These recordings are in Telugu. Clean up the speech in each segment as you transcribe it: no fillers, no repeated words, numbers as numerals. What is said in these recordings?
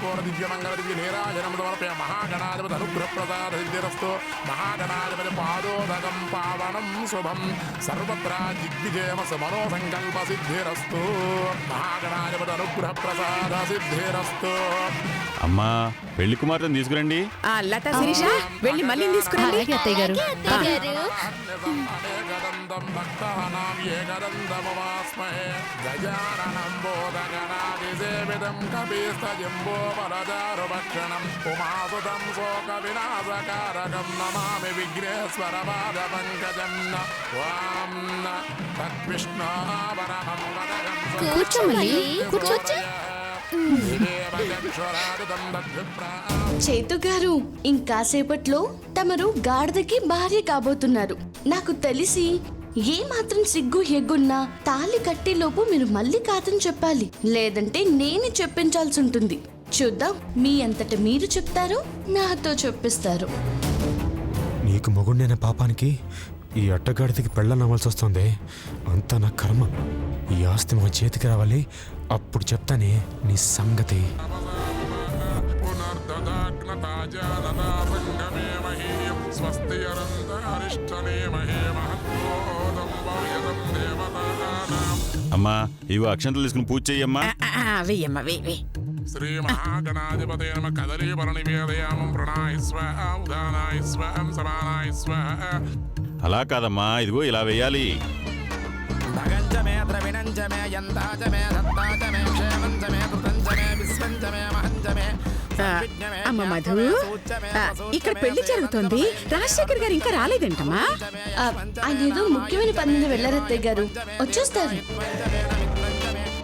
కర్పూర దివ్యమంగళ దివ్య నీరాజనం సమర్పయ మహాగణాధిపతి అనుగ్రహప్రసాద సిద్ధిరస్తు మహాగణాధిపతి పాదోదకం పావనం శుభం సర్వత్రా దిగ్విజయమస మనో సంకల్ప సిద్ధిరస్తు మహాగణాధిపతి అనుగ్రహప్రసాద సిద్ధిరస్తు. అమ్మా పెళ్లి కుమార్తెను తీసుకురండి. లతా శిరీష వెళ్ళి మళ్ళీ తీసుకురండి. అత్తయ్య గారు. భక్తానాం ఏకదంతముపాస్మహే గజాననం బోధగణాదిసేవితం కపిస్తజంబోపరదారుభక్షణం ఉమాసుతం శోక వినాశకారకం నమామి విఘ్నేశ్వర పాద పంకజం వాం తద్విష్ణోవరహం వదగం కూర్చోచ్చు. చేతు గారు, ఇంకాసేపట్లో తమరు గాడిదకి భార్య కాబోతున్నారు. నాకు తెలిసి ఏ మాత్రం సిగ్గు ఎగ్గున్నా తాళి కట్టేలోపు మీరు మళ్ళీ కాదని చెప్పాలి, లేదంటే నేను చెప్పించాల్సి ఉంటుంది. చూద్దాం మీ అంతట మీరు చెప్తారు, నాతో చెప్పిస్తారు. నీకు మొగుండైన పాపానికి ఈ అట్టగాడికి పెళ్ళనవ్వాల్సి వస్తుంది. అంతా నా కర్మ. ఈ ఆస్తి మా చేతికి రావాలి, అప్పుడు చెప్తానే నీ సంగతి. అమ్మా ఇవి అక్షంతలు తీసుకుని పూజ చెయ్యమ్మా. వెయ్యమ్మ వెయ్యి. శ్రీ మహాగణాధిపతే నమ కదలీవర నివేదయామం ప్రణాయిస్వ ఉదానాయిస్వ సమానాయిస్వ. అలా కాదమ్మా, ఇదిగో ఇలా వెయ్యాలి. భగంచమే ద్రవిణంచమే యంతాచమే దత్తాచమే క్షేమంచమే కృతంచమే విశ్వంచమే మహంచమే. అమ్మ మధు, ఇక్కడ పెళ్లి జరుగుతోంది. రాజశేఖర్ గారు ఇంకా రాలేదేంటమ్మా? ఆయన ఏదో ముఖ్యమైన పని మీద వెళ్ళారత్తయ్య గారు, వచ్చేస్తారు.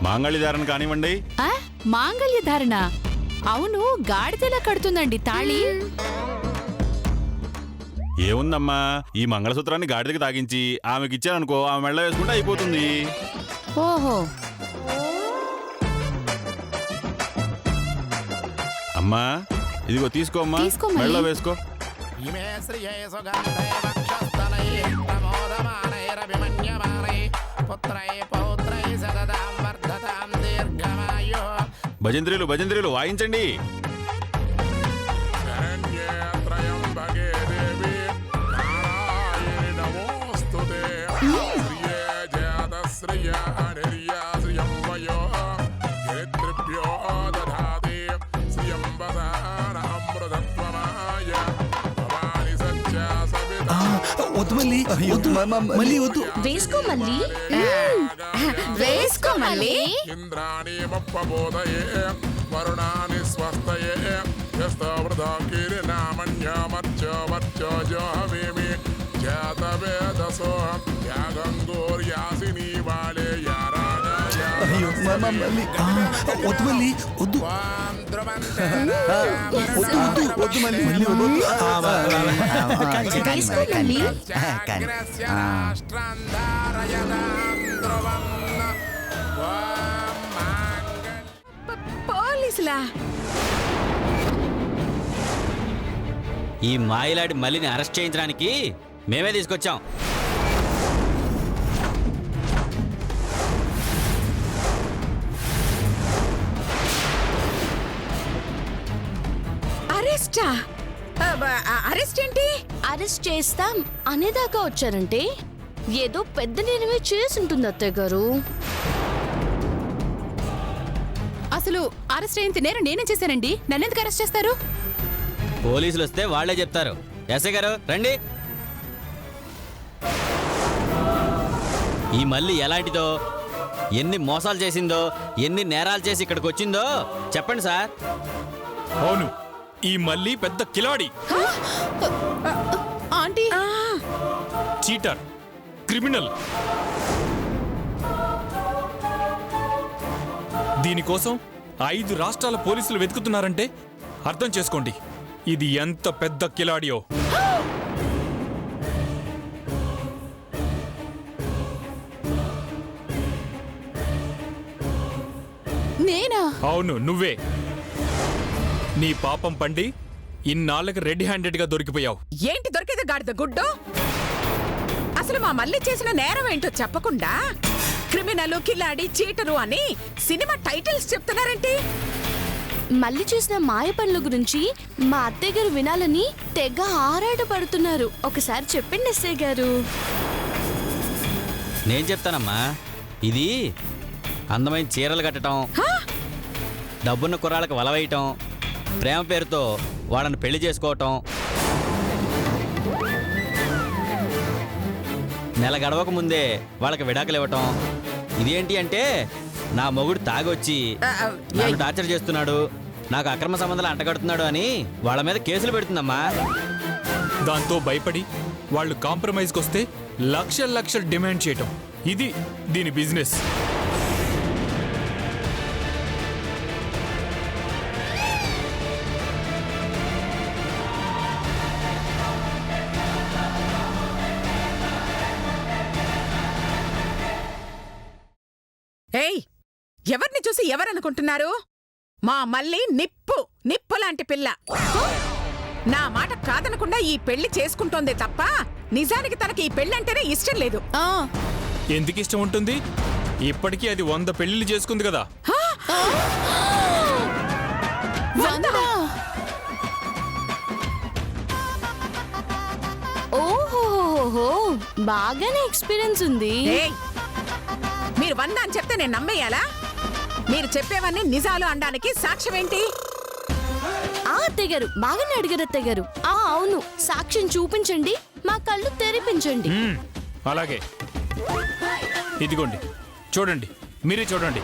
మాంగళ్య ధారణ కానివ్వండి. మాంగళ్య ధారణ? అవును, గాడిదెలా కడుతుందండి తాళి? ఏముందమ్మా, ఈ మంగళసూత్రాన్ని గాడిదకి తాగించి ఆమెకి ఇచ్చారనుకో, ఆమె మెళ్ళ వేసుకుంటే అయిపోతుంది. ఓహో. అమ్మా ఇదిగో తీసుకోమ్మా, మెళ్ళ వేసుకో. ఇమే శ్రియే సుగంధే వక్షస్థలై ప్రమోదమానైరభిమన్యమానై పుత్రై పౌత్రై సతతాం వర్ధతాం దీర్ఘమాయు. భజంత్రీలు భజంత్రీలు వాయించండి. వేసుకో మళ్ళీ, వేసుకో మళ్ళీ. ఇంద్రాణి మప్పబోధయే వరుణాని స్వస్తయే యస్తవృధాకిర్నామన్యమర్చవర్చోజోహవేమి జాతవేదసోహం యాగంగోర్యాసిని వాలే పోలీసులా? ఈ మాయలాడి మల్లిని అరెస్ట్ చేయించడానికి మేమే తీసుకొచ్చాం. అరెస్టా? అరెస్ట్ ఏంటి? అరెస్ట్ చేస్తాం అనేదాకా వచ్చారంటే ఏదో పెద్ద నేరమే చేసుంటుంది అత్తయ్య గారు. అసలు అరెస్ట్ అయిన నేరం నేనే చేశానండి, నన్నెందుకు అరెస్ట్ చేస్తారు? పోలీసులు వస్తే వాళ్లే చెప్తారు. ఎస్ఐ గారు రండి. ఈ మల్లి ఎలాంటిదో, ఎన్ని మోసాలు చేసిందో, ఎన్ని నేరాలు చేసి ఇక్కడికి వచ్చిందో చెప్పండి సార్. అవును, ఈ మల్లి పెద్ద కిలాడి, ఆంటీ, చీటర్, క్రిమినల్. దీనికోసం 5 రాష్ట్రాల పోలీసులు వెతుకుతున్నారంటే అర్థం చేసుకోండి ఇది ఎంత పెద్ద కిలాడియో. నేనా? అవును, నువ్వే. నీ పాపం పండి ఇన్నాళ్ళకి రెడ్ హ్యాండెడ్ గా దొరికిపోయావు. ఏంటి దొరికేది గాడిద గుడ్డు? అసలు మా మళ్ళీ చేసిన నేరం ఏంటో చెప్పకుండా క్రిమినల్, కిలాడి, చీటరు అని సినిమా టైటిల్స్ చెప్తున్నారేంటి? మళ్ళీ చూసిన మాయ పనుల గురించి మా అత్తయ్య గారు వినాలని తెగ ఆరాటపడుతున్నారు. ఒకసారి చెప్పండి ఎస్ఐ గారు. నేను చెప్తానమ్మా. ఇది అందమైన చీరలు కట్టడం, డబ్బున్న కుర్రాళ్ళకి వలవేయటం, ప్రేమ పేరుతో వాళ్ళని పెళ్లి చేసుకోవటం, నెల గడవక ముందే వాళ్ళకి విడాకులు ఇవ్వటం. ఇదేంటి అంటే నా మొగుడు తాగొచ్చి నన్ను టార్చర్ చేస్తున్నాడు, నాకు అక్రమ సంబంధాలు అంటగడుతున్నాడు అని వాళ్ళ మీద కేసులు పెడుతుందమ్మా. దాంతో భయపడి వాళ్ళు కాంప్రమైజ్కి వస్తే లక్షల లక్షలు డిమాండ్ చేయటం, ఇది దీని బిజినెస్. ఏయ్, ఎవరిని చూసి ఎవరనుకుంటున్నారు? మా మళ్ళీ నిప్పు లాంటి పిల్ల. నా మాట కాదనకుండా ఈ పెళ్లి చేసుకుంటోందే తప్ప నిజానికి తనకి ఈ పెళ్ళంటేనే ఇష్టం లేదు. ఎందుకు ఇష్టం ఉంటుంది? ఇప్పటికీ అది 100 పెళ్లిళ్ళు చేసుకుంది కదా. ఓహోహోహో, బాగానే ఎక్స్పీరియన్స్ ఉంది. ఏయ్, మీరు 100 అని చెప్తే నేను నమ్మేయాలా? మీరు చెప్పేవన్నీ నిజాలు అనడానికి సాక్ష్యం ఏంటి? అత్తయ్య గారు బాగానే అడిగారు అత్తయ్య గారు. అవును, సాక్ష్యం చూపించండి, మా కళ్ళు తెరిపించండి. అలాగే, ఇదిగోండి చూడండి, మీరే చూడండి.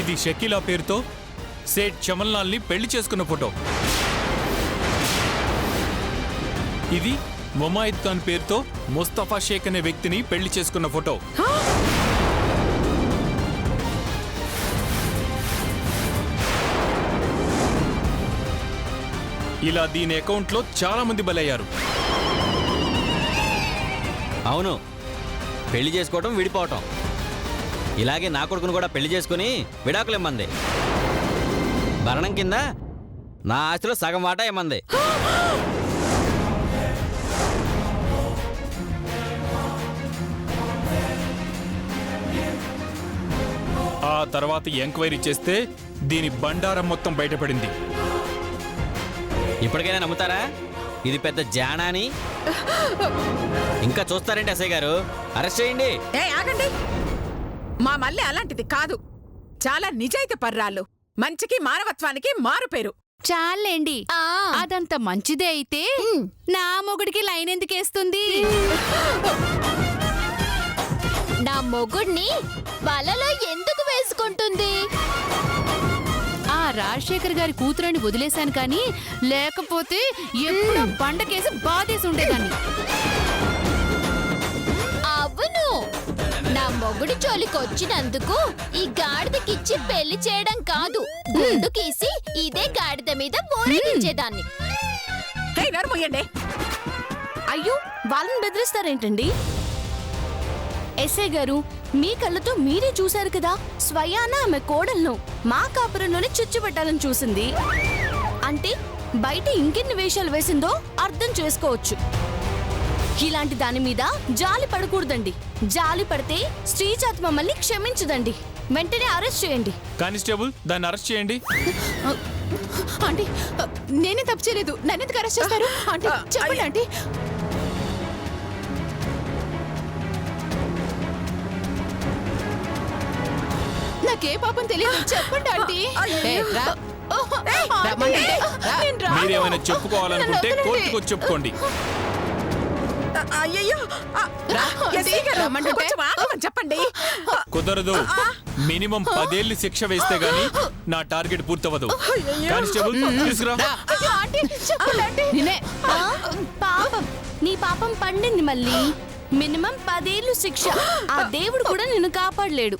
ఇది షకీలా పేరుతో సేట్ చమల్లాల్ని పెళ్లి చేసుకున్న ఫోటో. ఇది ముమాయిద్ ఖాన్ పేరుతో ముస్తఫా షేక్ అనే వ్యక్తిని పెళ్లి చేసుకున్న ఫోటో. ఇలా దీని అకౌంట్లో చాలా మంది బలయ్యారు. అవును, పెళ్లి చేసుకోవటం, విడిపోవటం. ఇలాగే నా కొడుకును కూడా పెళ్లి చేసుకుని విడాకులు ఇమ్మంది. భరణం కింద నా ఆస్తిలో సగం వాటా ఇమ్మంది. ఆ తర్వాత ఎంక్వైరీ చేస్తే దీని బండారం మొత్తం బయటపడింది. ఇప్పటికైనా నమ్ముతారా ఇది పెద్ద జానాని? ఇంకా చూస్తారేంటి ఎస్ఐ గారు? అరెస్ట్ చేయండి. ఆగండి. మా మళ్ళీ అలాంటిది కాదు. చాలా నిజాయితీ పర్రాళ్ళు, మంచికి మానవత్వానికి మారు పేరు. చాలండి, అదంత మంచిదే అయితే నా మొగుడికి లైన్ ఎందుకేస్తుంది? నా మొగుడిని వలలో ఎందుకు వేసుకుంటుంది? ఆ రాజశేఖర్ గారి కూతురని వదిలేశాను కానీ లేకపోతే ఎప్పుడో బండకేసి బాధేసి ఉండేదాన్ని. అవును, నా మొగుడి జోలికి వచ్చినందుకు ఈ గాడిదకిచ్చి పెళ్లి చేయడం కాదు, గుండు గీసి ఇదే గాడిద మీద ఊరేగించేదాన్ని. అయ్యో, వాళ్ళని బెదిరిస్తారేంటండి? ఎస్ఐ గారు, మీ కళ్ళతో మీరే చూశారు కదా, స్వయాన ఆమె కోడలను మా కాపురంలోనే చుచ్చుపెట్టాలని చూసింది. అంటే బయట ఇంకెన్ని వేషాలు వేసిందో అర్థం చేసుకోవచ్చు. ఇలాంటి దాని మీద జాలి పడకూడదండి. జాలి పడితే శ్రీజాత్ మమ్మల్ని క్షమించదండి. వెంటనే అరెస్ట్ చేయండి. కానిస్టేబుల్, దాన్ని అరెస్ట్ చేయండి. ఆంటీ, నేనే తప్పు చేయలేదు, నన్నెందుకు అరెస్ట్ చేస్తారు? ఆంటీ చెప్పండి ఆంటీ. నాకే పాపం తెలియదు, చెప్పండి ఆంటీ. మీరేమైనా చెప్పుకోవాలనుకుంటే కోర్టుకు వచ్చి చెప్పుకోండి. అయ్యయ్యో, చెప్పండి. కుదరదు. మినిమం 10 ఏళ్ళు శిక్ష వేస్తే గానీ నా టార్గెట్ పూర్తవదు. కానిస్టేబుల్, తీసుకురా. పాపం, నీ పాపం పండింది మళ్ళీ. మినిమం 10 ఏళ్ళు శిక్ష. ఆ దేవుడు కూడా నిన్ను కాపాడలేడు.